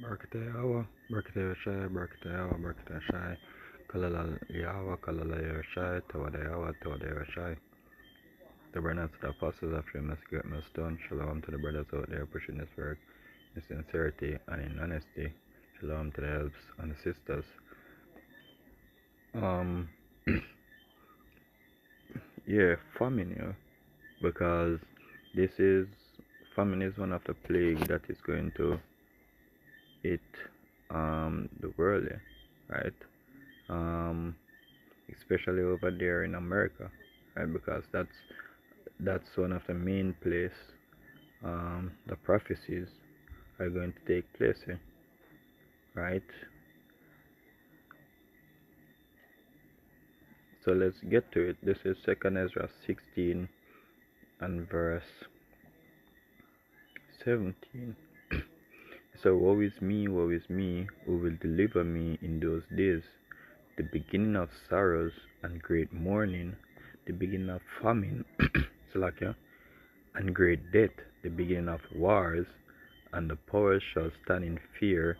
Barkate Yawa, Barkate Shai, Barkate Yawa, Barkate Shai, Kalala Yawa, Kalala Shai, Tawada Yawa, Tawada Shai. The brothers to the apostles after must get must done. Shalom to the brothers out there pushing this work in sincerity and in honesty. Shalom to the helps and the sisters. Um, yeah, famine, yeah, because this is famine is one of the plague that is going to hit the world, yeah, right? Um, especially over there in America, right? Because that's one of the main place the prophecies are going to take place in, right? So let's get to it. This is Second Ezra 16 and verse 17. So woe is me, who will deliver me in those days? The beginning of sorrows and great mourning, the beginning of famine, Salakia, and great death, the beginning of wars, and the powers shall stand in fear,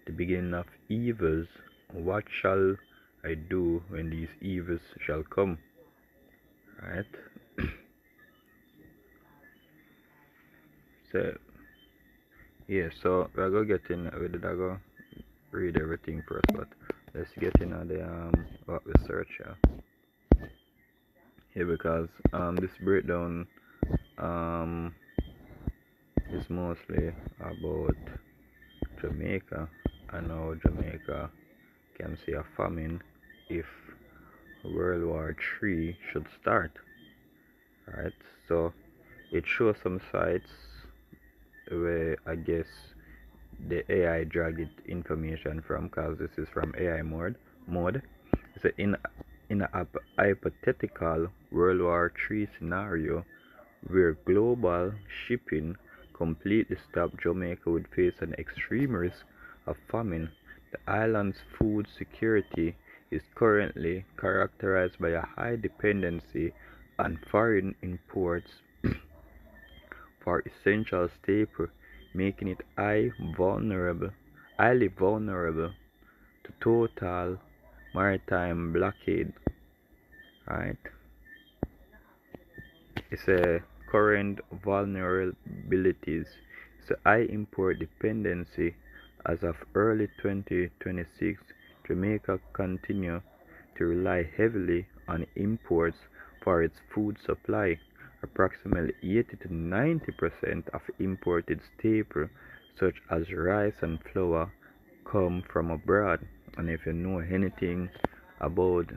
the beginning of evils. What shall I do when these evils shall come? Right? So yeah, so we're gonna get in we did I go read everything first, but let's get in on the what we search here. Yeah, because this breakdown um is mostly about Jamaica and how Jamaica can see a famine if World War III should start. Right? So it shows some sites where I guess the AI dragged it information from, because this is from AI mode. So in a hypothetical World War III scenario where global shipping completely stopped, Jamaica would face an extreme risk of famine. The island's food security is currently characterized by a high dependency on foreign imports for essential staples, making it highly vulnerable to total maritime blockade. Right? It's a current vulnerabilities. It's a high import dependency. As of early 2026, Jamaica continues to rely heavily on imports for its food supply. Approximately 80 to 90% of imported staples such as rice and flour come from abroad. And if you know anything about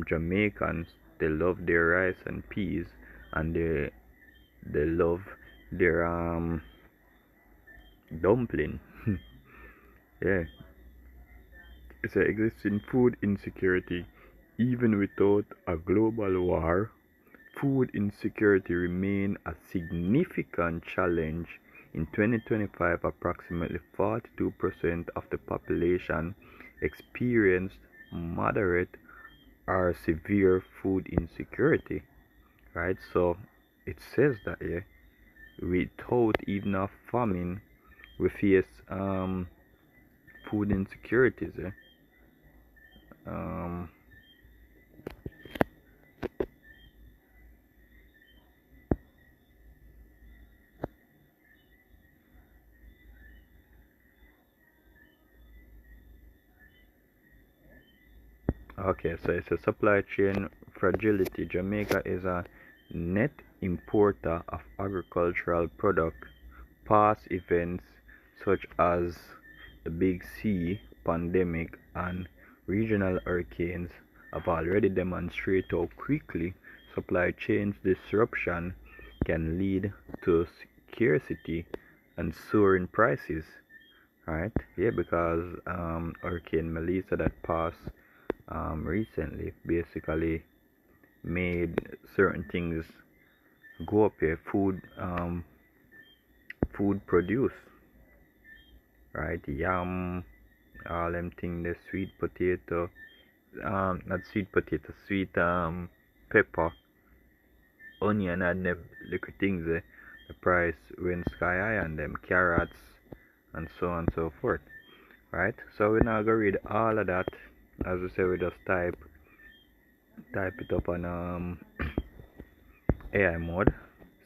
Jamaicans, they love their rice and peas, and they love their dumpling. Yeah, it's an existing food insecurity. Even without a global war, food insecurity remains a significant challenge. In 2025, approximately 42% of the population experienced moderate or severe food insecurity. Right? So it says that, yeah, without even a famine, we face food insecurities. Eh? Um, okay, so it's a supply chain fragility. Jamaica is a net importer of agricultural products. Past events such as the Big C pandemic and regional hurricanes have already demonstrated how quickly supply chain disruption can lead to scarcity and soaring prices. Right? Yeah, because Hurricane Melissa that passed recently basically made certain things go up here. Food produce, right? Yam, all them things, the sweet potato, not sweet potato, sweet pepper, onion, and them little things. The price went sky high, and them carrots, and so on and so forth. right? So we're not gonna read all of that. As we say, we just type it up on AI mode.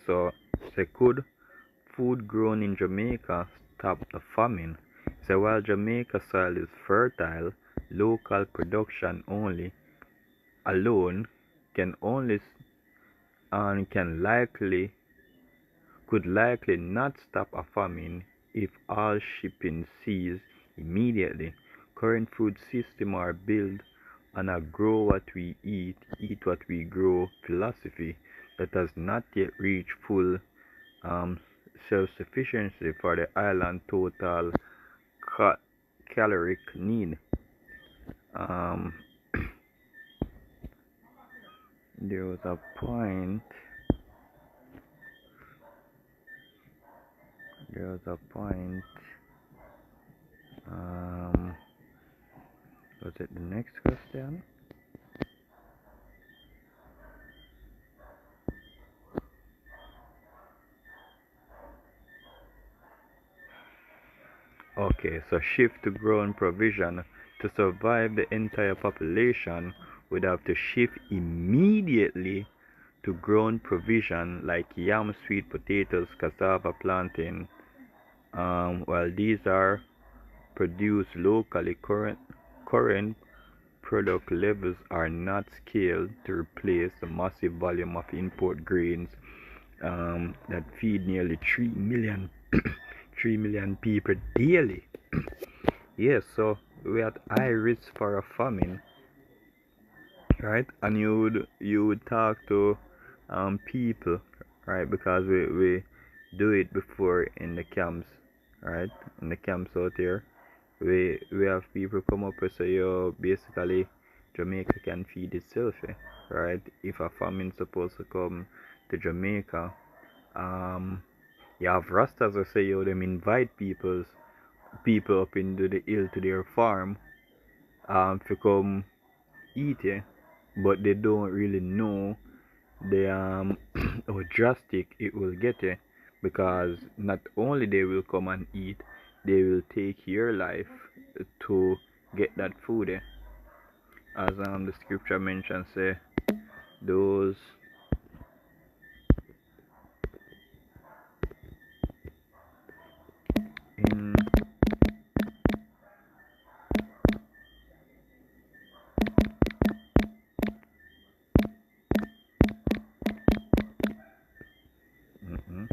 So say, could food grown in Jamaica stop the famine? So while Jamaica soil is fertile, local production only alone can only and can likely could likely not stop a famine if all shipping ceased immediately. Current food systems are built on a grow what we eat what we grow philosophy that has not yet reached full um, self-sufficiency for the island total ca- caloric need. Um, there was a point. There was a point. Um, was it the next question? Okay, so shift to grown provision. To survive, the entire population would have to shift immediately to grown provision like yam, sweet potatoes, cassava, plantain. While these are produced locally, current product levels are not scaled to replace the massive volume of import grains that feed nearly 3 million 3 million people daily. Yes, so we are at high risk for a famine, right? And you would talk to people, right? Because we do it before in the camps, right? In the camps out here, we have people come up and say, yo, basically Jamaica can feed itself, right? If a famine supposed to come to Jamaica, um, you have Rastas who say, yo, them invite people up into the hill to their farm to come eat, but they don't really know the how drastic it will get, because not only they will come and eat, they will take your life to get that food, as the scripture mentions, say those in mhm.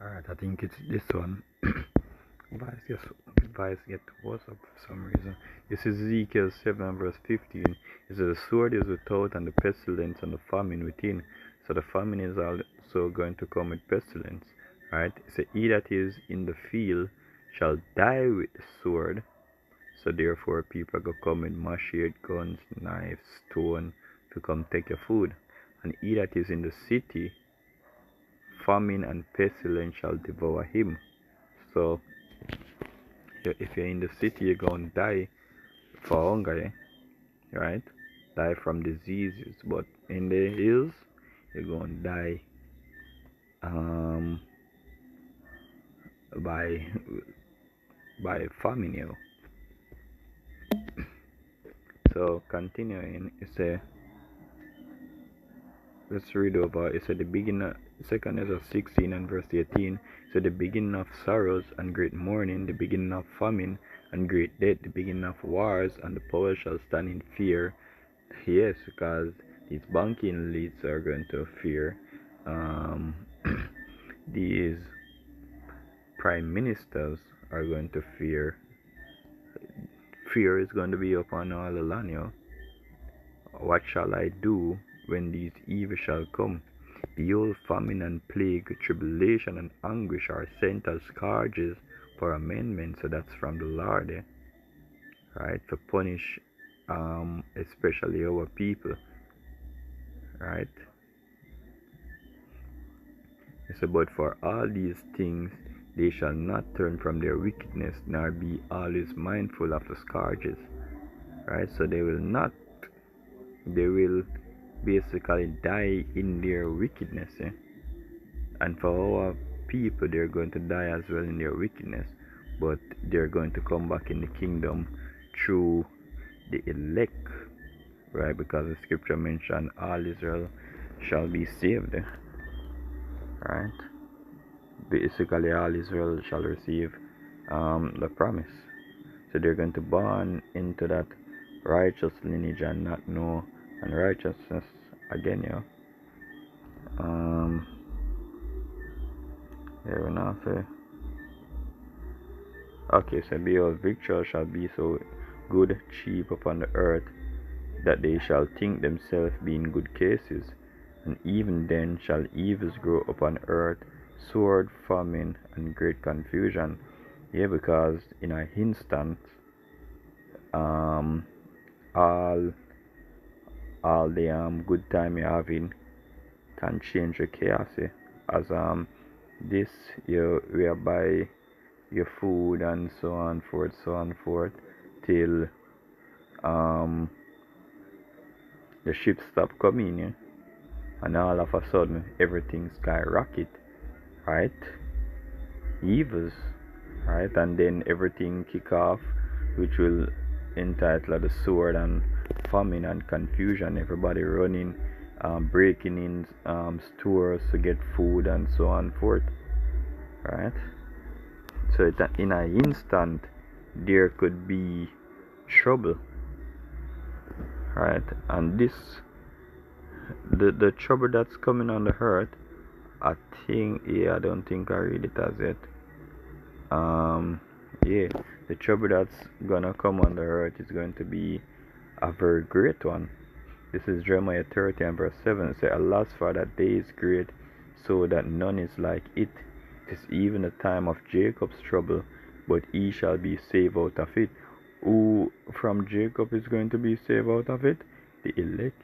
Alright, I think it's this one. Vice gets Vice get worse up for some reason. This is Ezekiel 7 verse 15. It says the sword is without and the pestilence and the famine within. So the famine is also going to come with pestilence. Right? It says he that is in the field shall die with the sword. So therefore people go come with machete, guns, knives, stone to come take your food. And he that is in the city, famine and pestilence shall devour him. So if you're in the city, you're gonna die for hunger, right? Die from diseases. But in the hills, you're gonna die um, by by famine. So continuing, it's a let's read over. It's at the beginning. Second is 16 and verse 18. So the beginning of sorrows and great mourning, the beginning of famine and great death, the beginning of wars, and the poor shall stand in fear. Yes, because these banking elites are going to fear. Um, these prime ministers are going to fear. Fear is going to be upon all the land. What shall I do when these evils shall come? Behold, famine and plague, tribulation and anguish are sent as scourges for amendment. So that's from the Lord, right? To punish, especially our people, right? said, but for all these things they shall not turn from their wickedness, nor be always mindful of the scourges. Right? So they will basically die in their wickedness. And for our people, they're going to die as well in their wickedness, but they're going to come back in the kingdom through the elect, right? Because the scripture mentioned all Israel shall be saved, right? Basically, all Israel shall receive the promise. So they're going to born into that righteous lineage and not know unrighteousness again, Here we now say, okay, so behold, victual shall be so good, cheap upon the earth, that they shall think themselves be in good cases, and even then shall evils grow upon earth, sword, famine, and great confusion. Yeah, because in an instant, all the good time you're having can change to chaos. As this you whereby your food and so on forth till the ships stop coming, and all of a sudden everything skyrocket, right? Evils, right? And then everything kick off, which will entitle the sword and famine and confusion. Everybody running, breaking in stores to get food and so on forth, right? So in an instant there could be trouble, right? And this the trouble that's coming on the earth, I don't think I read it as yet. The trouble that's gonna come on the earth is going to be a very great one. This is Jeremiah 30 and verse 7. It says, alas, for that day is great, so that none is like it. It is even the time of Jacob's trouble, but he shall be saved out of it. Who from Jacob is going to be saved out of it? The elect.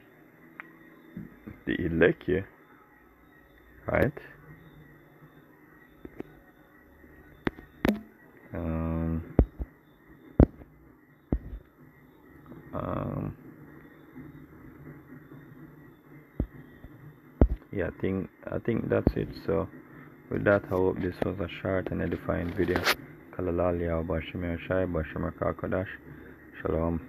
The elect, yeah. Right? Yeah, I think that's it. So with that, I hope this was a short and edifying video. Kalalali Bashimir Shai Bashimir Kakadash. Shalom.